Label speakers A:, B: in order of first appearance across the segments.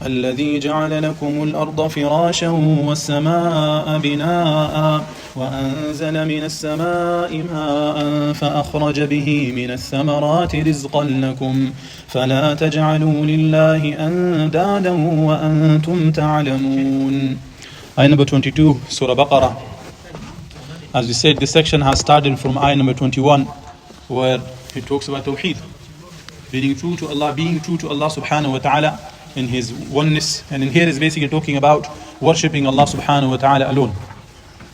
A: الذي جعل لكم الأرض فراشا والسماء بناء وأنزل من السماء ماء فأخرج به من الثمرات رزقا لكم فلا تجعلوا لله أندادا وأنتم تعلمون. Ayah number 22, Surah Al Baqarah. As we said, this section has started from ayah number 21, where it talks about Tawheed, being true to Allah subhanahu wa ta'ala in His oneness. And in here is basically talking about worshipping Allah subhanahu wa ta'ala alone.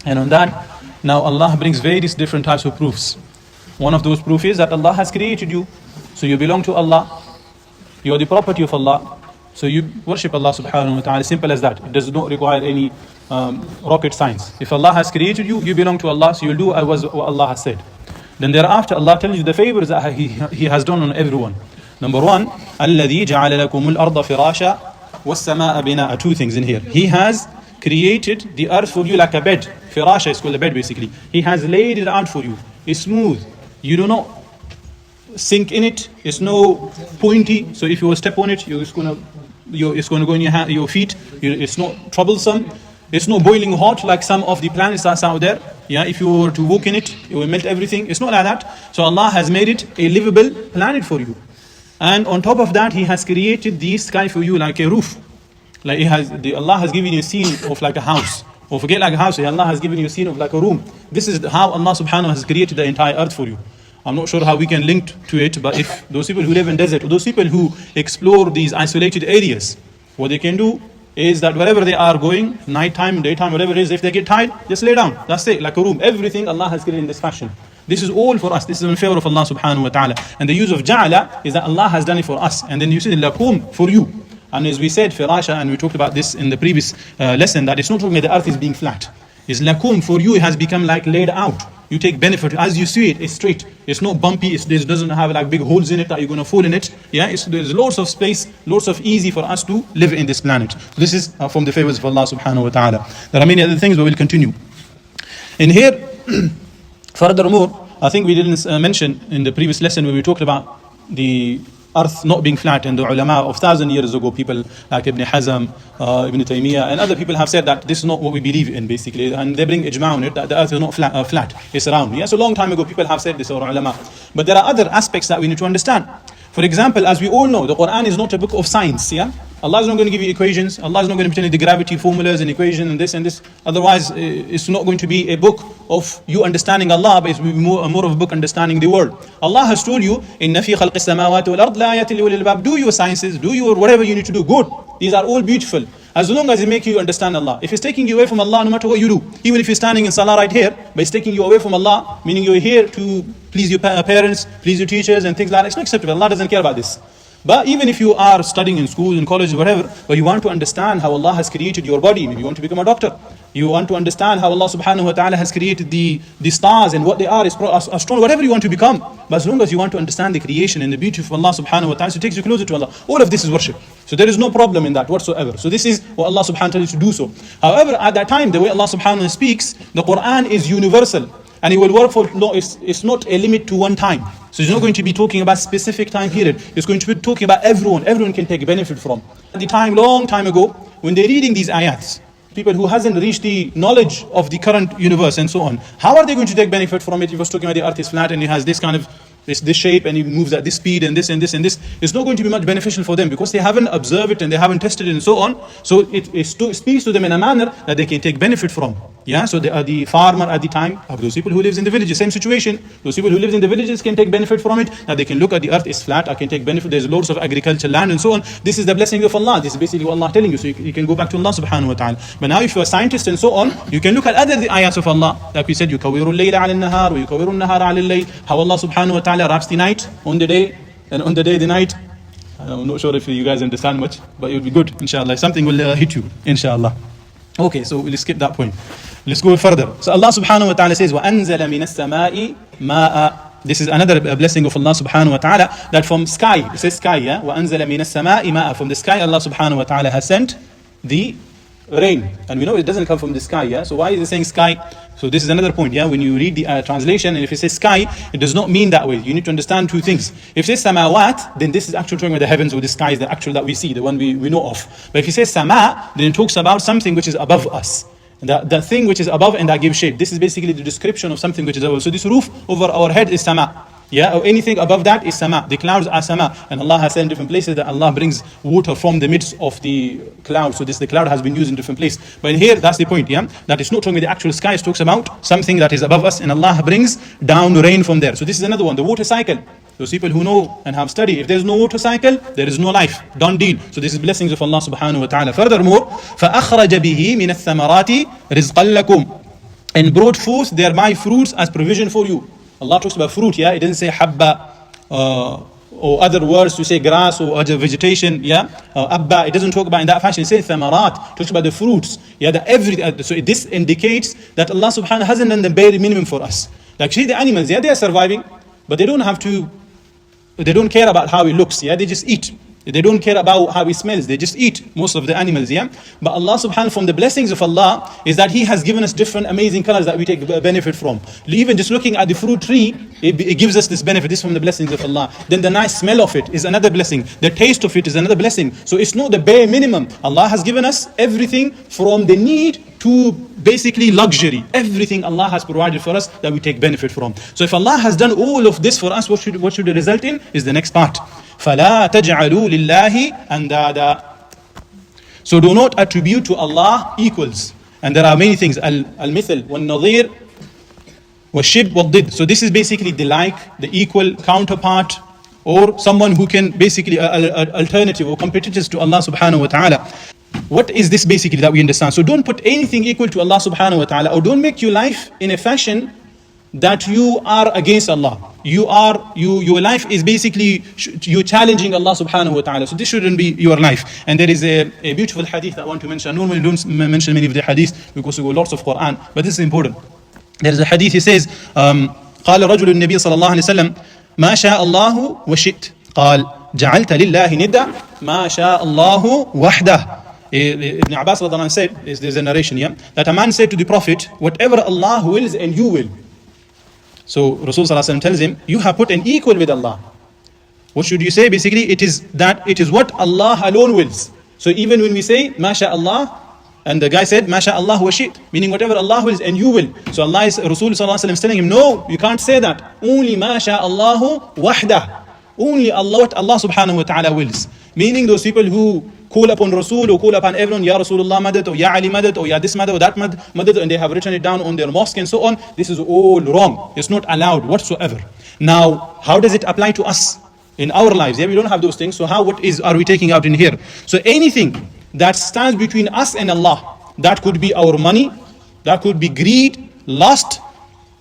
A: And on that, now Allah brings various different types of proofs. One of those proofs is that Allah has created you, so you belong to Allah, you are the property of Allah, so you worship Allah subhanahu wa ta'ala. Simple as that. It does not require any rocket science. If Allah has created you, you belong to Allah, so you'll do what Allah has said. Then thereafter, Allah tells you the favors that He has done on everyone. Number one, الَّذِي جَعَلَ لَكُمُ الْأَرْضَ فِرَاشًا وَالسَّمَاءَ بِنَاءً. Two things in here. He has created the earth for you like a bed. Firasha is called a bed basically. He has laid it out for you. It's smooth. You do not sink in it. It's no pointy. So if you step on it, it's going to go in your feet. It's not troublesome. It's not boiling hot like some of the planets that's out there. Yeah, if you were to walk in it, it will melt everything. It's not like that. So Allah has made it a livable planet for you. And on top of that, He has created the sky for you like a roof. Like Allah has given you a scene of like a house. Or forget like a house, Allah has given you a scene of like a room. This is how Allah subhanahu wa ta'ala has created the entire earth for you. I'm not sure how we can link to it, but if those people who live in desert, or those people who explore these isolated areas, what they can do is that wherever they are going, nighttime, daytime, whatever it is, if they get tired, just lay down. That's it, like a room. Everything Allah has created in this fashion. This is all for us. This is in favor of Allah subhanahu wa ta'ala. And the use of ja'ala is that Allah has done it for us. And then you see the lakum for you. And as we said, firasha, and we talked about this in the previous lesson, that it's not talking about the earth is being flat. It's lakum for you, it has become like laid out. You take benefit. As you see it, it's straight. It's not bumpy. It doesn't have like big holes in it that you're going to fall in it. Yeah, there's lots of space, lots of easy for us to live in this planet. This is from the favors of Allah subhanahu wa ta'ala. There are many other things, but we'll continue. In here, furthermore, I think we didn't mention in the previous lesson when we talked about the earth not being flat, and the ulama of 1,000 years ago, people like Ibn Hazm, Ibn Taymiyyah, and other people have said that this is not what we believe in basically, and they bring ijma on it, that the earth is not flat, it's round. Yes, a long time ago people have said this, or ulama. But there are other aspects that we need to understand. For example, as we all know, the Quran is not a book of science. Yeah, Allah is not going to give you equations. Allah is not going to tell you the gravity formulas and equations and this and this. Otherwise, it's not going to be a book of you understanding Allah, but it's more of a book understanding the world. Allah has told you, "Inna fi khalqis samawati wal ard la ayatin li ulil albab." Do your sciences, do your whatever you need to do. Good. These are all beautiful, as long as it make you understand Allah. If it's taking you away from Allah, no matter what you do, even if you're standing in salah right here, but it's taking you away from Allah, meaning you're here to please your parents, please your teachers and things like that, it's not acceptable. Allah doesn't care about this. But even if you are studying in school, in college, whatever, but you want to understand how Allah has created your body, maybe you want to become a doctor, you want to understand how Allah subhanahu wa ta'ala has created the stars and what they are, astronomy, whatever you want to become. But as long as you want to understand the creation and the beauty of Allah subhanahu wa ta'ala, so it takes you closer to Allah. All of this is worship. So there is no problem in that whatsoever. So this is what Allah subhanahu wa ta'ala is to do so. However, at that time, the way Allah subhanahu wa ta'ala speaks, the Quran is universal. And it will work for, it's not a limit to one time. So it's not going to be talking about specific time period. It's going to be talking about everyone. Everyone can take benefit from. At the time, long time ago, when they're reading these ayats, people who hasn't reached the knowledge of the current universe and so on, how are they going to take benefit from it? If was talking about the earth is flat and it has this kind of this shape and it moves at this speed and this and this and this, it's not going to be much beneficial for them because they haven't observed it and they haven't tested it and so on. So it speaks to them in a manner that they can take benefit from. Yeah, so they are the farmer at the time of those people who lives in the villages. Same situation. Those people who lives in the villages can take benefit from it. Now they can look at the earth is flat. I can take benefit. There's loads of agricultural land and so on. This is the blessing of Allah. This is basically what Allah telling you. So you can go back to Allah subhanahu wa ta'ala. But now if you're a scientist and so on, you can look at other ayats of Allah. Like we said, يُكَوِّرُ اللَّيْلَ عَلَى النَّهَارِ وَيُكَوِّرُ النَّهَارَ عَلَى اللَّيْلِ. How Allah subhanahu wa ta'ala wraps the night on the day and on the day the night. I'm not sure if you guys understand much, but it will be good, inshallah. Something will hit you, inshallah. Okay, so we'll skip that point. Let's go further. So Allah subhanahu wa ta'ala says, وَأَنزَلَ مِنَ السَّمَاءِ مَاءً. This is another blessing of Allah subhanahu wa ta'ala, that from sky, it says sky, yeah? وَأَنزَلَ مِنَ السَّمَاءِ مَاءً. From the sky, Allah subhanahu wa ta'ala has sent the rain. And we know it doesn't come from the sky, yeah? So why is it saying sky? So this is another point, yeah? When you read the translation, and if it says sky, it does not mean that way. You need to understand two things. If it says samawat, then this is actually talking about the heavens or the skies, the actual that we see, the one we know of. But if it says sama, then it talks about something which is above us. The thing which is above and that gives shade. This is basically the description of something which is above. So this roof over our head is sama. Yeah, or anything above that is sama. The clouds are sama. And Allah has said in different places that Allah brings water from the midst of the cloud. So the cloud has been used in different places. But in here, that's the point, yeah? That it's not talking about the actual sky, it talks about something that is above us, and Allah brings down rain from there. So this is another one, the water cycle. Those people who know and have studied, if there is no water cycle, there is no life. Done deal. So this is blessings of Allah subhanahu wa ta'ala. Furthermore, فَأَخْرَجَ بِهِ مِنَ الثَّمَرَاتِ رِزْقًا لَكُمْ, and brought forth thereby fruits as provision for you. Allah talks about fruit, yeah? It doesn't say habba or other words to say grass or other vegetation, yeah? Abba, it doesn't talk about in that fashion. It says thamarat, talks about the fruits, yeah? So this indicates that Allah subhanahu hasn't done the bare minimum for us. Like see the animals, yeah? They are surviving, but they don't care about how it looks, yeah? They just eat. They don't care about how it smells, they just eat, most of the animals, yeah? But Allah subhanahu, from the blessings of Allah, is that He has given us different amazing colors that we take benefit from. Even just looking at the fruit tree, it gives us this benefit. This is from the blessings of Allah. Then the nice smell of it is another blessing. The taste of it is another blessing. So it's not the bare minimum. Allah has given us everything from the need to basically luxury. Everything Allah has provided for us that we take benefit from. So if Allah has done all of this for us, what should it result in? Is the next part. فَلَا تَجْعَلُوا لِلَّهِ أَنْدَادًا. So do not attribute to Allah equals. And there are many things. Al-mithal, wal-nadhir, wal-shib, wal-did. So this is basically the like, the equal, counterpart, or someone who can basically alternative or competitors to Allah subhanahu wa ta'ala. What is this basically that we understand? So don't put anything equal to Allah subhanahu wa ta'ala, or don't make your life in a fashion that you are against Allah. Your life is basically, you're challenging Allah subhanahu wa ta'ala. So this shouldn't be your life. And there is a beautiful hadith that I want to mention. I normally don't mention many of the hadith because we go lots of Quran, but this is important. There is a hadith, he says, قال رجل النبي صلى الله عليه وسلم ما شاء الله وشئت قال جعلت لله ندا ما شاء الله وحده. Ibn Abbas said, there's a narration here, that a man said to the Prophet, whatever Allah wills and you will. So Rasul tells him, you have put an equal with Allah. What should you say? Basically, it is what Allah alone wills. So even when we say, MashaAllah, and the guy said, MashaAllah wa shit, meaning whatever Allah wills and you will. So Rasul is telling him, no, you can't say that. Only MashaAllahu wahdah. Only Allah, what Allah subhanahu wa ta'ala wills. Meaning those people who call upon Rasul or call upon everyone, Ya Rasulullah madad, or Ya Ali madad, or Ya this madad, or that madad, and they have written it down on their mosque and so on. This is all wrong. It's not allowed whatsoever. Now, how does it apply to us in our lives? Yeah, we don't have those things. So what are we taking out in here? So anything that stands between us and Allah, that could be our money, that could be greed, lust,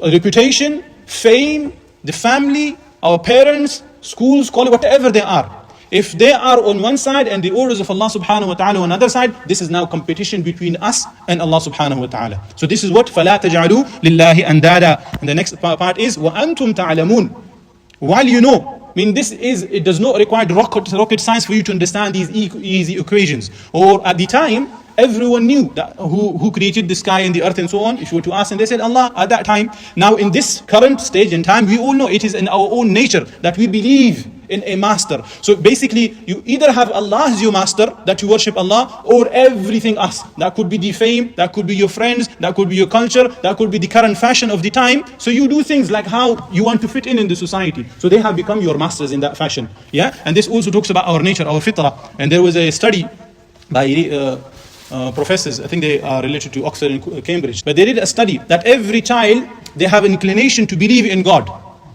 A: reputation, fame, the family, our parents, schools, college, whatever they are. If they are on one side and the orders of Allah subhanahu wa ta'ala on another side, this is now competition between us and Allah subhanahu wa ta'ala. So this is what فَلَا تَجْعَلُوا لِلَّهِ أَنْدَادًا. And the next part is وَأَنْتُمْ تَعْلَمُونَ. While you know, it does not require rocket science for you to understand these easy equations. Or at the time, everyone knew that who created the sky and the earth and so on. If you were to ask, and they said Allah at that time. Now in this current stage in time, we all know it is in our own nature that we believe in a master. So basically, you either have Allah as your master, that you worship Allah, or everything else. That could be the fame, that could be your friends, that could be your culture, that could be the current fashion of the time. So you do things like how you want to fit in the society. So they have become your masters in that fashion. Yeah, and this also talks about our nature, our fitrah. And there was a study by professors, I think they are related to Oxford and Cambridge, but they did a study that every child, they have an inclination to believe in God.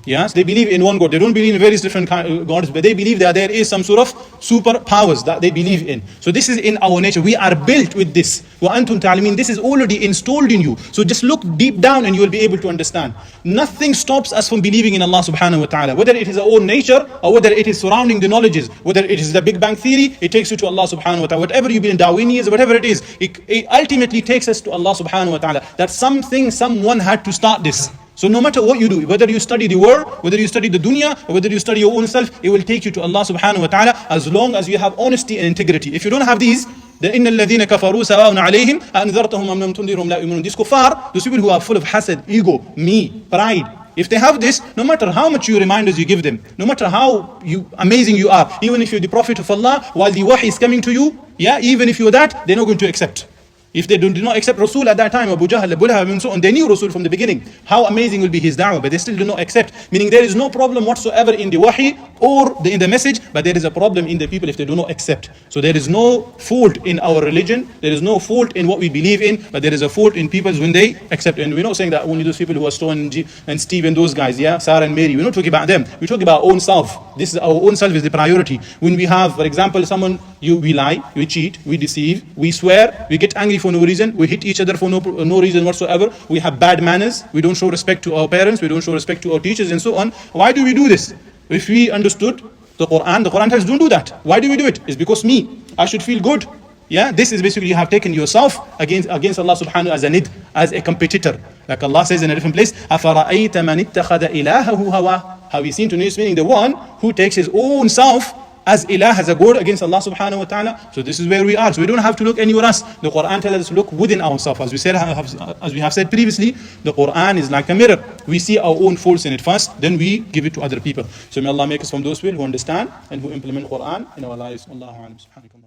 A: Yes, they believe in one God. They don't believe in various different gods, but they believe that there is some sort of superpowers that they believe in. So this is in our nature. We are built with this. وَأَنْتُمْ تَعْلَمِينَ. This is already installed in you. So just look deep down and you will be able to understand. Nothing stops us from believing in Allah subhanahu wa ta'ala. Whether it is our own nature or whether it is surrounding the knowledges, whether it is the Big Bang Theory, it takes you to Allah subhanahu wa ta'ala. Whatever you believe in Darwinians, whatever it is, it ultimately takes us to Allah subhanahu wa ta'ala. That someone had to start this. So no matter what you do, whether you study the world, whether you study the dunya, or whether you study your own self, it will take you to Allah subhanahu wa ta'ala as long as you have honesty and integrity. If you don't have these, The إِنَّ الَّذِينَ كَفَرُوا سَوَاءٌ عَلَيْهِمْ أَأَنذَرْتَهُمْ أَمْ لَمْ تُنذِرْهُمْ لَا يُؤْمِنُونَ. These kuffar, those people who are full of hasad, ego, me, pride. If they have this, no matter how much you reminders you give them, no matter how amazing you are, even if you're the Prophet of Allah, while the wahy is coming to you, yeah, even if you're that, they're not going to accept. If they do not accept Rasul at that time, Abu Jahl, Abu Lahab, and so on, they knew Rasul from the beginning. How amazing will be his da'wah, but they still do not accept. Meaning there is no problem whatsoever in the wahi or in the message, but there is a problem in the people if they do not accept. So there is no fault in our religion, there is no fault in what we believe in, but there is a fault in people when they accept. And we're not saying that only those people who are Stone and Steve and those guys, yeah, Sarah and Mary, we're not talking about them. We're talking about our own self. This is our own self is the priority. When we have, for example, someone, we lie, we cheat, we deceive, we swear, we get angry for no reason, we hit each other for no reason whatsoever, we have bad manners, we don't show respect to our parents, we don't show respect to our teachers and so on. Why do we do this? If we understood the Quran tells us don't do that. Why do we do it? It's because I should feel good. Yeah, this is basically you have taken yourself against Allah subhanahu as a nid, as a competitor. Like Allah says in a different place, أَفَرَأَيْتَ مَنِ اتَّخَذَ إِلَهَهُ هَوَاهُ. Have you seen to this, meaning the one who takes his own self as ilah, as a god against Allah subhanahu wa ta'ala. So this is where we are. So we don't have to look anywhere else. The Quran tells us to look within ourselves. As we have said previously, the Quran is like a mirror. We see our own faults in it first, then we give it to other people. So may Allah make us from those who understand and who implement Quran in our lives. Allahu a'lam.